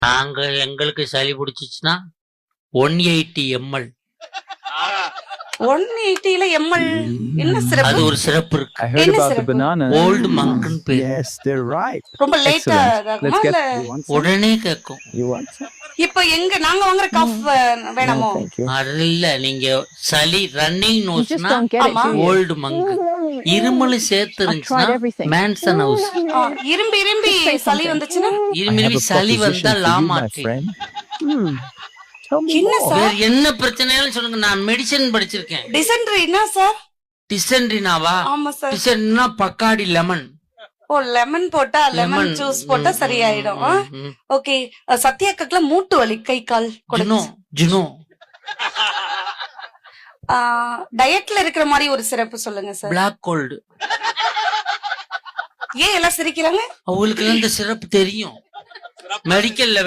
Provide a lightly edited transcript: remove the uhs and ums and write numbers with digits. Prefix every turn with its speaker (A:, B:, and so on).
A: நாங்க எங்களுக்கு சளி பிடிச்சிச்சுன்னா 180 ml
B: 180ல ml என்ன
A: அது
B: சிறப்பு?
A: ஒரு சிறப்பு இருக்கு.
C: I heard
B: என்ன
C: about the
B: சிறப்பு?
C: banana.
A: ஓல்டு மங்க்னு பேரு.
C: Yes, they're right.
B: ரொம்ப லேட்டா
C: Excellent. Let's
B: ஆகுமா
C: get.
B: இல்ல?
C: You want some?
A: உடனே கேட்கும்.
C: You want some?
B: இப்ப எங்க நாங்க வாங்குற காஃப் வேணாமோ?
C: No, thank you.
A: அது இல்ல, நீங்க சளி ரன்னிங்
D: You just
A: நோஸ்னா
D: don't get it,
B: Ama.
D: do you?
A: Old monk, இருமல் சேர்த்து
D: I've
A: இருந்துச்சுன்னா
D: tried everything.
A: மேன்சன் ஹவுஸ்,
B: இரும்பி
D: Just say
B: சளி
D: something.
B: வந்துச்சுன்னா
C: I have
A: இருமி
C: a
A: சளி
C: proposition
A: வந்தா
C: for you, my
A: லாமாட்டி.
C: friend. Tell me
B: என்ன
C: more.
B: சார்?
A: வேற என்ன பிரச்சனையாலும் சொல்லுங்க, நான் மெடிசன் படிச்சிருக்கேன்.
B: டிசென்ட்ரினா சார்?
A: டிசென்ட்ரினாவா?
B: ஆமா சார்.
A: டிசென்ட்ரினா பக்காடி லெமன்.
B: ஓ லெமன் போட்டா லெமன் ஜூஸ் போட்டா சரியாயிடும். ஓகே. சத்யாக்கக்குல மூட்டு வலி கை கால்
A: ஜுனோ ஜுனோ
B: டயட்ல இருக்கிற மாதிரி ஒரு சிறப்பு சொல்லுங்க சார்.
A: Black gold.
B: ஏன் எல்லாம் சிரிக்கிறாங்க?
A: அவங்களுக்கு இந்த சிறப்பு தெரியும், மெடிக்கல்ல